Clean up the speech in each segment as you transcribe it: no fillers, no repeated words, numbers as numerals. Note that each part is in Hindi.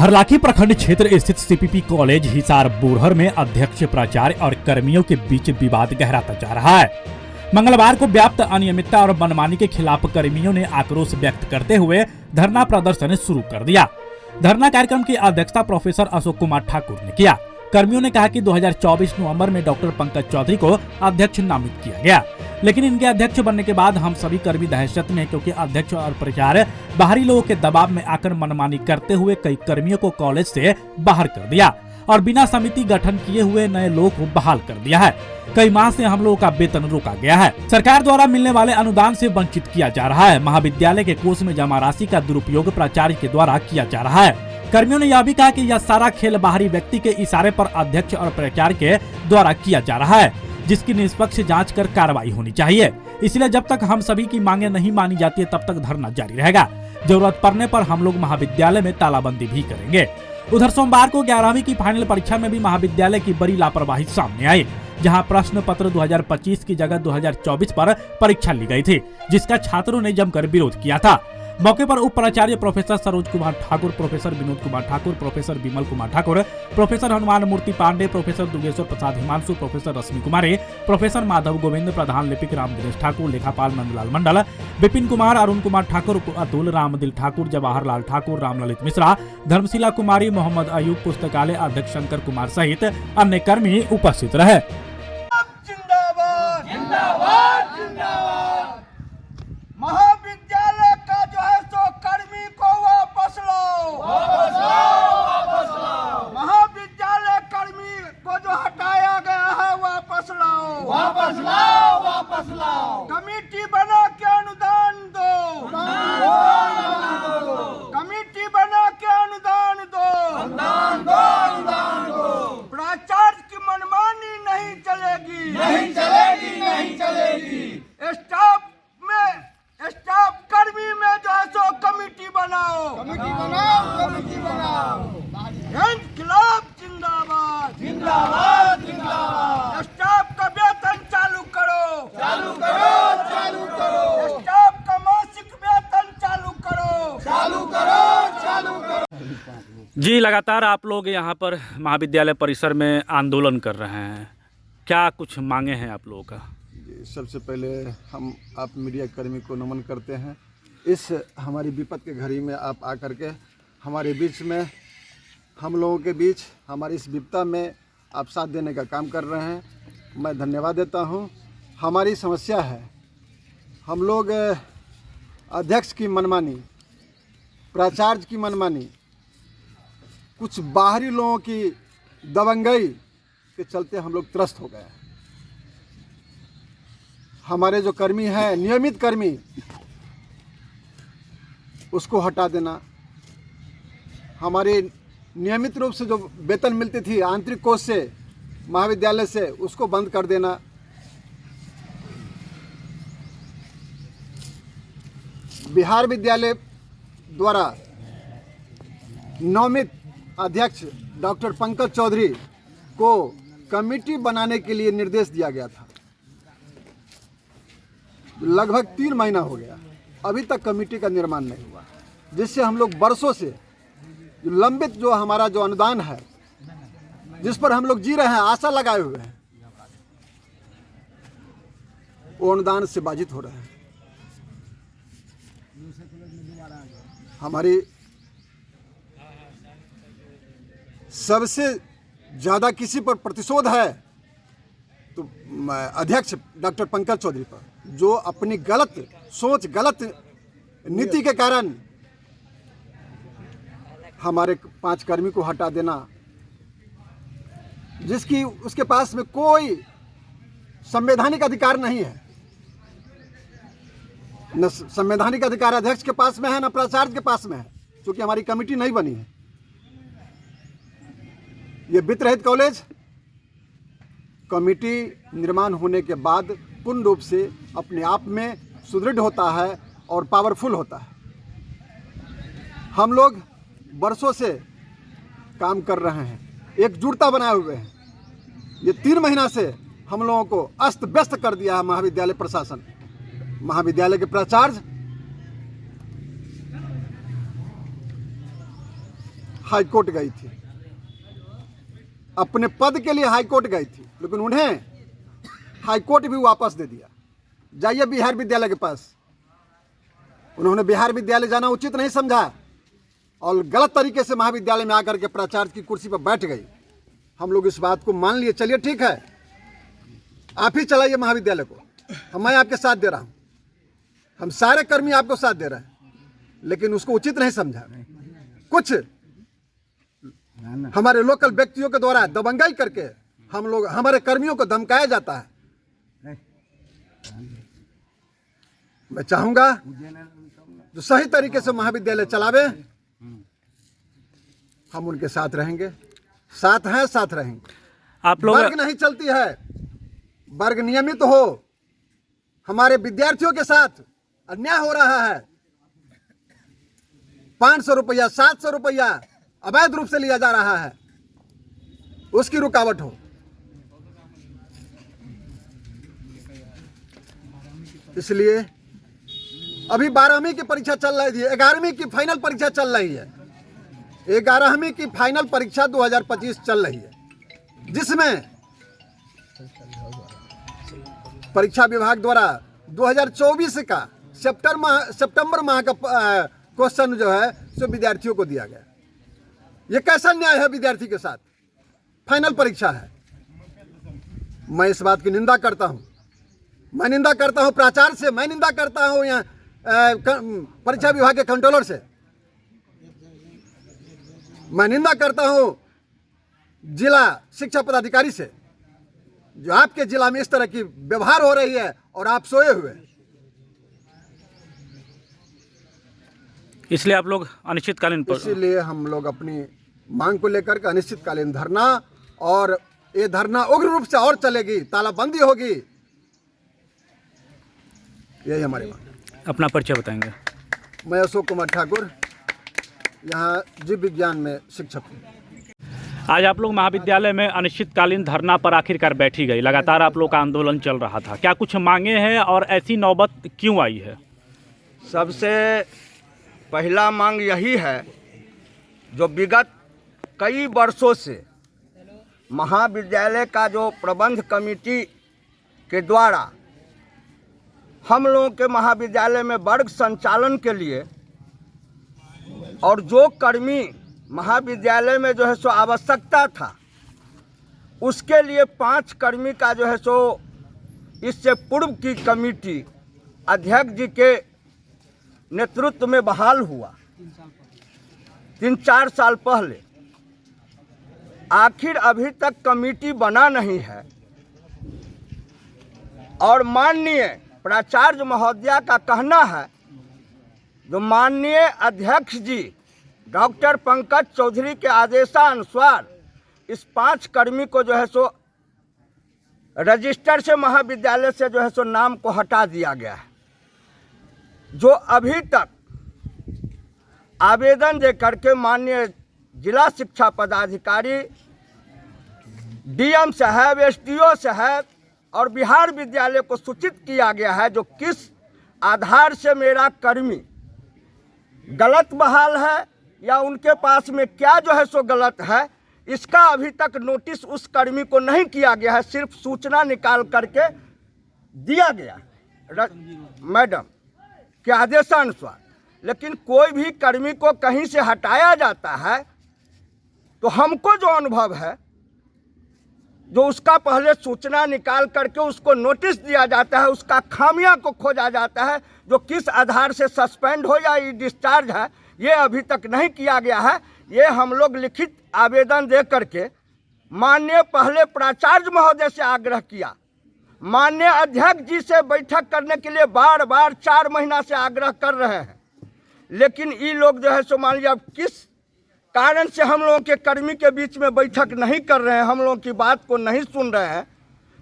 हरलाखी प्रखंड क्षेत्र स्थित सीपीपी कॉलेज हिसार बोरहर में अध्यक्ष, प्राचार्य और कर्मियों के बीच विवाद गहराता जा रहा है। मंगलवार को व्याप्त अनियमितता और मनमानी के खिलाफ कर्मियों ने आक्रोश व्यक्त करते हुए धरना प्रदर्शन शुरू कर दिया। धरना कार्यक्रम की अध्यक्षता प्रोफेसर अशोक कुमार ठाकुर ने किया। कर्मियों ने कहा कि 2024 नवंबर में डॉक्टर पंकज चौधरी को अध्यक्ष नामित किया गया, लेकिन इनके अध्यक्ष बनने के बाद हम सभी कर्मी दहशत में, क्योंकि अध्यक्ष और प्राचार्य बाहरी लोगों के दबाव में आकर मनमानी करते हुए कई कर्मियों को कॉलेज से बाहर कर दिया और बिना समिति गठन किए हुए नए लोगों को बहाल कर दिया है। कई माह से हम लोगों का वेतन रोका गया है। सरकार द्वारा मिलने वाले अनुदान से वंचित किया जा रहा है। महाविद्यालय के कोष में जमा राशि का दुरुपयोग प्राचार्य के द्वारा किया जा रहा है। कर्मियों ने यह भी कहा कि यह सारा खेल बाहरी व्यक्ति के इशारे पर अध्यक्ष और प्राचार्य के द्वारा किया जा रहा है, जिसकी निष्पक्ष जांच कर कार्रवाई होनी चाहिए। इसलिए जब तक हम सभी की मांगे नहीं मानी जाती है, तब तक धरना जारी रहेगा। जरूरत पड़ने पर हम लोग महाविद्यालय में तालाबंदी भी करेंगे। उधर सोमवार को 11वीं की फाइनल परीक्षा में भी महाविद्यालय की बड़ी लापरवाही सामने आई, जहां प्रश्न पत्र 2025 की जगह 2024 पर परीक्षा ली गई थी, जिसका छात्रों ने जमकर विरोध किया था। मौके पर उप प्राचार्य professor Saroj Kumar Thakur, professor Vinod Kumar Thakur, professor Vimal Kumar Thakur, professor Hanuman Murti Pandey, professor Durgeshwar Prasad Himanshu, professor Rashmi Kumari, professor Madhav Govind, प्रधान लिपिक राम दिनेश ठाकुर, लेखापाल नंदलाल मंडल, विपिन कुमार, अरुण कुमार ठाकुर, अतुल, रामदिल ठाकुर, जवाहरलाल ठाकुर, रामललित मिश्रा, धर्मशिला कुमारी, मोहम्मद अयूब, पुस्तकालय अध्यक्ष शंकर कुमार सहित अन्य कर्मी उपस्थित रहे। महाविद्यालय का जो है सो कर्मी को वापस लो, महाविद्यालय कर्मी को जो हटाया गया है वापस लाओ, कमेटी बना के अनुदान दो, कमेटी बना के अनुदान दो, प्राचार्य की मनमानी नहीं चलेगी। स्टाफ कर्मी में जो है सो कमेटी बनाओ। इनकलाब जिंदाबाद। स्टाफ का वेतन चालू करो। स्टाफ का मासिक वेतन चालू करो। जी, लगातार आप लोग यहाँ पर महाविद्यालय परिसर में आंदोलन कर रहे हैं, क्या कुछ मांगे हैं आप लोगों का? सबसे पहले हम आप मीडिया कर्मी को नमन करते हैं। इस हमारी विपत के घड़ी में आप आकर के हमारे बीच में, हम लोगों के बीच, हमारी इस विपता में आप साथ देने का काम कर रहे हैं। मैं धन्यवाद देता हूं। हमारी समस्या है, हम लोग अध्यक्ष की मनमानी, प्राचार्य की मनमानी, कुछ बाहरी लोगों की दबंगई के चलते हम लोग त्रस्त हो गए। हमारे जो कर्मी हैं, नियमित कर्मी, उसको हटा देना, हमारे नियमित रूप से जो वेतन मिलती थी आंतरिक कोष से, महाविद्यालय से, उसको बंद कर देना, बिहार विद्यालय द्वारा नवमित अध्यक्ष डॉक्टर पंकज चौधरी को कमेटी बनाने के लिए निर्देश दिया गया था। लगभग 3 महीना हो गया, अभी तक कमेटी का निर्माण नहीं हुआ, जिससे हम लोग वर्षों से लंबित जो हमारा जो अनुदान है, जिस पर हम लोग जी रहे हैं, आशा लगाए हुए हैं, वो अनुदान से बाधित हो रहे हैं। हमारी सबसे ज़्यादा किसी पर प्रतिशोध है तो अध्यक्ष डॉक्टर पंकज चौधरी पर, जो अपनी गलत सोच, गलत नीति के कारण हमारे 5 कर्मी को हटा देना, जिसकी उसके पास में कोई संवैधानिक अधिकार नहीं है। न संवैधानिक अधिकार अध्यक्ष के पास में है, न प्राचार्य के पास में है, क्योंकि हमारी कमेटी नहीं बनी है। ये वित्त रहित कॉलेज कमेटी निर्माण होने के बाद पूर्ण रूप से अपने आप में सुदृढ़ होता है और पावरफुल होता है। हम लोग वर्षों से काम कर रहे हैं, एकजुटता बनाए हुए हैं। ये 3 महीना से हम लोगों को अस्त व्यस्त कर दिया है महाविद्यालय प्रशासन, महाविद्यालय के प्राचार्य। हाईकोर्ट गई थी, अपने पद के लिए हाईकोर्ट गई थी, लेकिन उन्हें हाईकोर्ट भी वापस दे दिया। जाइए बिहार विद्यालय के पास, उन्होंने बिहार विद्यालय जाना उचित नहीं समझा और गलत तरीके से महाविद्यालय में आकर के प्राचार्य की कुर्सी पर बैठ गई। हम लोग इस बात को मान लिए, चलिए ठीक है, आप ही चलाइए महाविद्यालय को, मैं आपके साथ दे रहा हूँ, हम सारे कर्मी आपको साथ दे रहे हैं, लेकिन उसको उचित नहीं समझा। कुछ हमारे लोकल व्यक्तियों के द्वारा दबंगाई करके हम लोग, हमारे कर्मियों को धमकाया जाता है। मैं चाहूंगा जो सही तरीके से महाविद्यालय चलावे, हम उनके साथ रहेंगे, साथ हैं, साथ रहेंगे। आप लोग वर्ग नहीं चलती है, वर्ग नियमित हो। हमारे विद्यार्थियों के साथ अन्याय हो रहा है, 500 रुपया 700 रुपया अवैध रूप से लिया जा रहा है, उसकी रुकावट हो। इसलिए अभी 12वीं की परीक्षा चल रही थी, 11वीं की फाइनल परीक्षा चल रही है, 11वीं की फाइनल परीक्षा 2025 चल रही है, जिसमें परीक्षा विभाग द्वारा 2024 का सितंबर माह का क्वेश्चन जो है सो विद्यार्थियों को दिया गया। ये कैसा न्याय है विद्यार्थी के साथ? फाइनल परीक्षा है। मैं इस बात की निंदा करता हूं, मैं निंदा करता हूं प्राचार्य से, मैं निंदा करता हूं यहाँ परीक्षा विभाग के कंट्रोलर से, मैं निंदा करता हूं जिला शिक्षा पदाधिकारी से, जो आपके जिला में इस तरह की व्यवहार हो रही है और आप सोए हुए हैं। इसलिए आप लोग अनिश्चितकालीन इसीलिए हम लोग अपनी मांग को लेकर के अनिश्चितकालीन धरना, और ये धरना उग्र रूप से और चलेगी, तालाबंदी होगी, यही हमारी मांग है। अपना परिचय बताएंगे। मैं अशोक कुमार ठाकुर, यहाँ जीव विज्ञान में शिक्षक हूँ। आज आप लोग महाविद्यालय में अनिश्चितकालीन धरना पर आखिरकार बैठी गई, लगातार आप लोग का आंदोलन चल रहा था, क्या कुछ मांगे हैं और ऐसी नौबत क्यों आई है? सबसे पहला मांग यही है, जो विगत कई वर्षों से महाविद्यालय का जो प्रबंध कमेटी के द्वारा हम लोगों के महाविद्यालय में वर्ग संचालन के लिए, और जो कर्मी महाविद्यालय में जो है सो आवश्यकता था, उसके लिए 5 कर्मी का जो है सो इससे पूर्व की कमेटी अध्यक्ष जी के नेतृत्व में बहाल हुआ 3-4 साल पहले। आखिर अभी तक कमेटी बना नहीं है, और माननीय प्राचार्य महोदया का कहना है, जो माननीय अध्यक्ष जी डॉक्टर पंकज चौधरी के आदेशानुसार इस 5 कर्मी को जो है सो रजिस्टर से महाविद्यालय से जो है सो नाम को हटा दिया गया है, जो अभी तक आवेदन दे करके माननीय जिला शिक्षा पदाधिकारी, डीएम साहब, एसडीओ साहब और बिहार विद्यालय को सूचित किया गया है, जो किस आधार से मेरा कर्मी गलत बहाल है या उनके पास में क्या जो है सो गलत है, इसका अभी तक नोटिस उस कर्मी को नहीं किया गया है, सिर्फ सूचना निकाल करके दिया गया मैडम के आदेशानुसार। लेकिन कोई भी कर्मी को कहीं से हटाया जाता है तो हमको जो अनुभव है, जो उसका पहले सूचना निकाल करके उसको नोटिस दिया जाता है, उसका खामियां को खोजा जाता है, जो किस आधार से सस्पेंड हो या डिस्चार्ज है, ये अभी तक नहीं किया गया है। ये हम लोग लिखित आवेदन दे करके माननीय पहले प्राचार्य महोदय से आग्रह किया, माननीय अध्यक्ष जी से बैठक करने के लिए बार बार 4 महीना से आग्रह कर रहे हैं, लेकिन ये लोग जो है सो मान लीजिए अब किस कारण से हम लोगों के कर्मी के बीच में बैठक नहीं कर रहे हैं, हम लोगों की बात को नहीं सुन रहे हैं।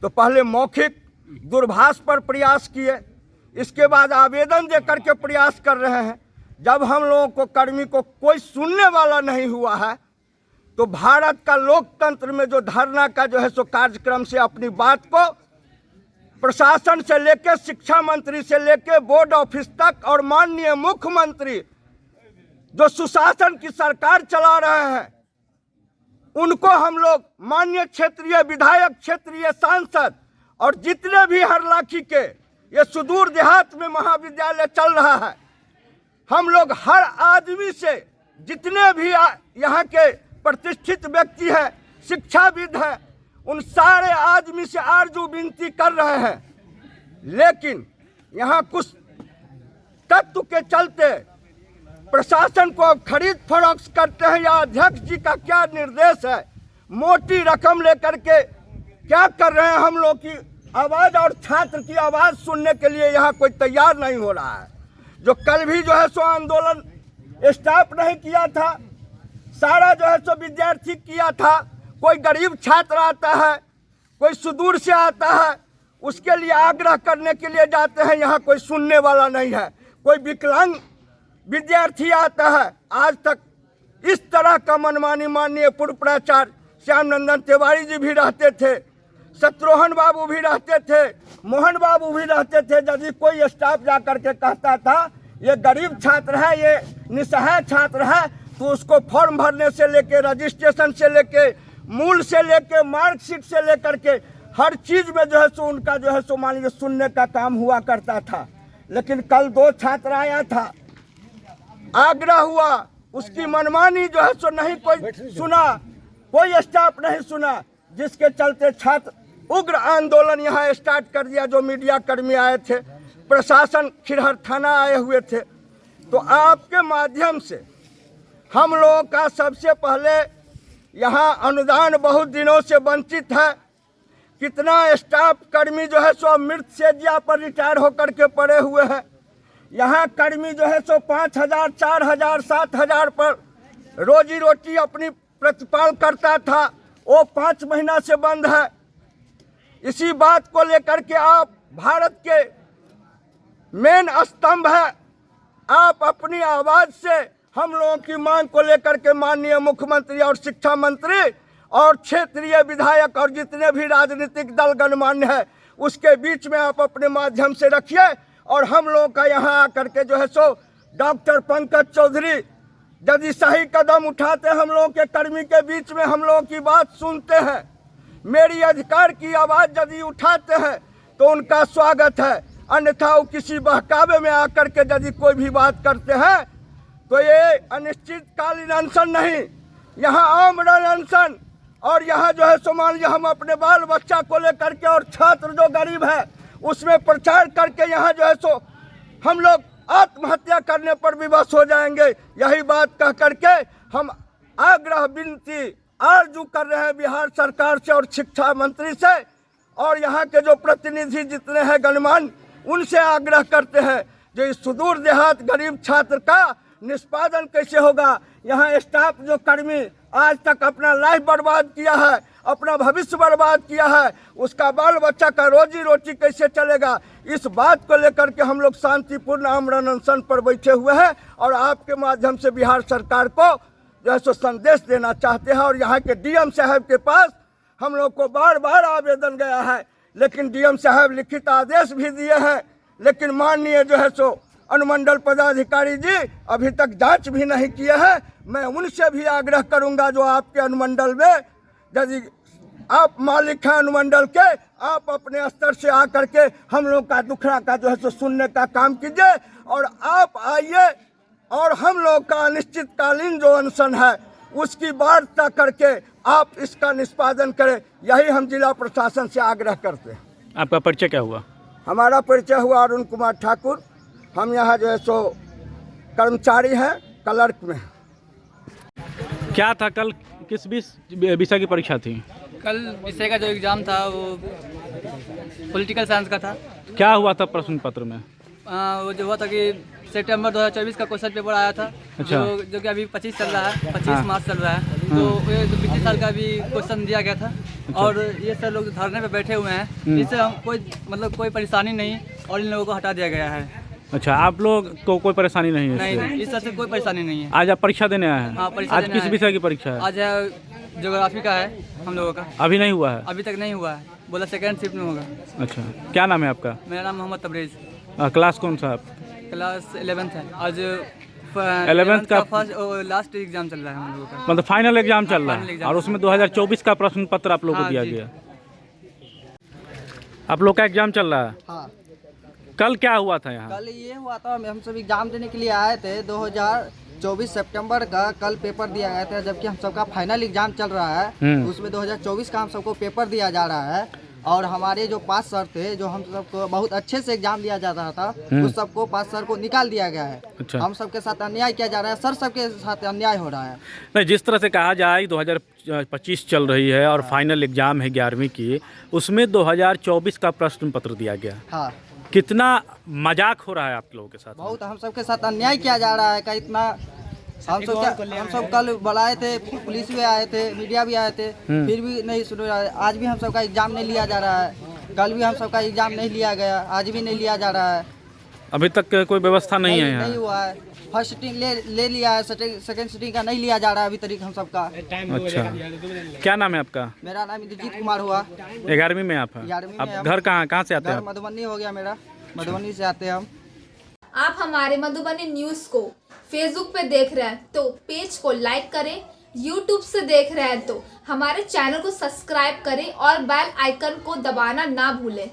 तो पहले मौखिक दूरभाष पर प्रयास किए, इसके बाद आवेदन दे करके प्रयास कर रहे हैं। जब हम लोगों को कर्मी को कोई सुनने वाला नहीं हुआ है, तो भारत का लोकतंत्र में जो धरना का जो है सो कार्यक्रम से अपनी बात को प्रशासन से लेकर शिक्षा मंत्री से लेकर बोर्ड ऑफिस तक और माननीय मुख्यमंत्री जो सुशासन की सरकार चला रहे हैं, उनको हम लोग माननीय क्षेत्रीय विधायक, क्षेत्रीय सांसद और जितने भी हरलाखी के ये सुदूर देहात में महाविद्यालय चल रहा है, हम लोग हर आदमी से, जितने भी यहाँ के प्रतिष्ठित व्यक्ति हैं, शिक्षाविद हैं, उन सारे आदमी से आरजू विनती कर रहे हैं। लेकिन यहाँ कुछ तत्व के चलते प्रशासन को अब खरीद फरोख्त करते हैं, या अध्यक्ष जी का क्या निर्देश है, मोटी रकम लेकर के क्या कर रहे हैं। हम लोग की आवाज़ और छात्र की आवाज़ सुनने के लिए यहाँ कोई तैयार नहीं हो रहा है। जो कल भी जो है सो आंदोलन स्टाफ नहीं किया था, सारा जो है सो विद्यार्थी किया था। कोई गरीब छात्र आता है, कोई सुदूर से आता है, उसके लिए आग्रह करने के लिए जाते हैं, यहाँ कोई सुनने वाला नहीं है। कोई विकलांग विद्यार्थी आता है, आज तक इस तरह का मनमानी माननीय पूर्व प्राचार्य श्याम नंदन तिवारी जी भी रहते थे, शत्रुघ्न बाबू भी रहते थे, मोहन बाबू भी रहते थे। यदि कोई स्टाफ जा करके कहता था ये गरीब छात्र है, ये निसहाय छात्र है, तो उसको फॉर्म भरने से लेके, रजिस्ट्रेशन से लेके, मूल से लेके, मार्कशीट से लेकर के हर चीज में जो है सो उनका जो है सो मान लीजिए सुनने का काम हुआ करता था। लेकिन कल 2 छात्र आया था, आग्रह हुआ, उसकी मनमानी जो है सो नहीं कोई सुना, कोई स्टाफ नहीं सुना, जिसके चलते छात्र उग्र आंदोलन यहाँ स्टार्ट कर दिया। जो मीडिया कर्मी आए थे, प्रशासन खिरहर थाना आए हुए थे। तो आपके माध्यम से हम लोगों का सबसे पहले यहाँ अनुदान बहुत दिनों से वंचित है। कितना स्टाफ कर्मी जो है सो मृत सेजिया पर रिटायर होकर के पड़े हुए हैं। यहाँ कर्मी जो है सो 5,000, 4,000, 7,000 पर रोजी रोटी अपनी प्रतिपाल करता था, वो 5 महीना से बंद है। इसी बात को लेकर के आप भारत के मेन स्तंभ है, आप अपनी आवाज से हम लोगों की मांग को लेकर के माननीय मुख्यमंत्री और शिक्षा मंत्री और क्षेत्रीय विधायक और जितने भी राजनीतिक दल गणमान्य है, उसके बीच में आप अपने माध्यम से रखिए। और हम लोगों का यहाँ आकर के जो है सो डॉक्टर पंकज चौधरी यदि सही कदम उठाते, हम लोगों के कर्मी के बीच में हम लोगों की बात सुनते हैं, मेरी अधिकार की आवाज़ यदि उठाते हैं, तो उनका स्वागत है। अन्यथा वो किसी बहकावे में आकर के यदि कोई भी बात करते हैं, तो ये अनिश्चितकालीन अनशन नहीं, यहाँ आमरण अनशन। और यहाँ जो है सो मान लीजिए हम अपने बाल बच्चा को लेकर के और छात्र जो गरीब है उसमें प्रचार करके यहाँ जो है सो हम लोग आत्महत्या करने पर विवश हो जाएंगे। यही बात कह करके हम आग्रह विनती आरजू कर रहे हैं बिहार सरकार से और शिक्षा मंत्री से, और यहाँ के जो प्रतिनिधि जितने हैं गणमान्य, उनसे आग्रह करते हैं जो इस सुदूर देहात गरीब छात्र का निष्पादन कैसे होगा। यहाँ स्टाफ जो कर्मी आज तक अपना लाइफ बर्बाद किया है, अपना भविष्य बर्बाद किया है, उसका बाल बच्चा का रोजी रोटी कैसे चलेगा, इस बात को लेकर के हम लोग शांतिपूर्ण आमरण अनशन पर बैठे हुए हैं। और आपके माध्यम से बिहार सरकार को जो है सो संदेश देना चाहते हैं। और यहाँ के डीएम साहब के पास हम लोग को बार बार आवेदन गया है, लेकिन डीएम साहब लिखित आदेश भी दिए हैं, लेकिन माननीय जो है सो अनुमंडल पदाधिकारी जी अभी तक जांच भी नहीं किए हैं। मैं उनसे भी आग्रह करूंगा जो आपके अनुमंडल में यदि आप मालिक हैं अनुमंडल के, आप अपने स्तर से आकर के हम लोग का दुखड़ा का जो है सो सुनने का काम कीजिए। और आप आइए और हम लोग का अनिश्चितकालीन जो अनशन है उसकी वार्ता करके आप इसका निष्पादन करें, यही हम जिला प्रशासन से आग्रह करते हैं। आपका परिचय क्या हुआ? हमारा परिचय हुआ अरुण कुमार ठाकुर, हम यहाँ जो है सो कर्मचारी हैं, क्लर्क में। क्या था कल, किस विषय की परीक्षा थी? कल विषय का जो एग्ज़ाम था वो पॉलिटिकल साइंस का था। क्या हुआ था प्रश्न पत्र में? वो जो हुआ था कि सितंबर 2024 का क्वेश्चन पेपर आया था। अच्छा। जो कि अभी 25 चल रहा है, 25 हाँ। मार्च चल रहा है। तो ये जो पिछले साल का भी क्वेश्चन दिया गया था। अच्छा। और ये सर लोग धरने पे बैठे हुए हैं, इससे हम कोई परेशानी नहीं, और इन लोगों को हटा दिया गया है। अच्छा, आप लोग को कोई परेशानी नहीं है? नहीं, इस तरह से कोई परेशानी नहीं है। आज आप परीक्षा देने आए हैं? हाँ, परीक्षा आज देने किस आए हैं। विषय की परीक्षा है? आज ज्योग्राफी का है हम लोगों का। अभी नहीं हुआ है? अभी तक नहीं हुआ है, बोला सेकेंड शिफ्ट में होगा। अच्छा, क्या नाम है आपका? मेरा नाम मोहम्मद तबरेज़, क्लास कौन सा आप? क्लास 11th है। आज 11th का फर्स्ट लास्ट एग्जाम चल रहा है हम लोगों का। मतलब फाइनल एग्जाम चल रहा final है exam और उसमें 2024 का प्रश्न पत्र आप लोगों को हाँ, दिया जी। गया। आप लोग का एग्जाम चल रहा है, हाँ, कल क्या हुआ था यहाँ? कल ये हुआ था, हम सब एग्जाम देने के लिए आए थे। 2024 सितंबर का कल पेपर दिया गया था, जबकि हम सबका फाइनल एग्जाम चल रहा है। उसमें 2024 का हम सबको पेपर दिया जा रहा है और हमारे जो 5 सर थे, जो हम सबको बहुत अच्छे से एग्जाम दिया जा रहा था, उस सबको 5 सर को निकाल दिया गया है। अच्छा। हम सबके साथ अन्याय किया जा रहा है, सर सबके साथ अन्याय हो रहा है। नहीं, जिस तरह से कहा जाए 2025 चल रही है और फाइनल एग्जाम है 11वीं की, उसमें 2024 का प्रश्न पत्र दिया गया। हाँ, कितना मजाक हो रहा है आप लोगों के साथ? बहुत हम सबके साथ अन्याय किया जा रहा है। का इतना हम सब कल बुलाए थे, पुलिस भी आए थे, मीडिया भी आए थे, फिर भी नहीं सुन रहा है। आज भी हम सबका एग्जाम नहीं लिया जा रहा है, कल भी हम सबका एग्जाम नहीं लिया गया, आज भी नहीं लिया जा रहा है। अभी तक कोई व्यवस्था नहीं है नहीं यहाँ? हुआ है। फर्स्ट सीटिंग ले लिया है, सेकंड सीटिंग का नहीं लिया जा रहा है अभी तक हम सबका। अच्छा, क्या नाम है आपका? मेरा नाम इंद्रजीत कुमार हुआ। 11वीं में आप हैं? 11वीं में आप हम- घर कहाँ से आते घर हैं? मधुबनी हो गया मेरा, मधुबनी से आते हैं हम। आप हमारे मधुबनी न्यूज को फेसबुक पे देख रहे हैं तो पेज को लाइक करें, यूट्यूब से देख रहे हैं तो हमारे चैनल को सब्सक्राइब करें और बेल आइकन को दबाना ना भूलें।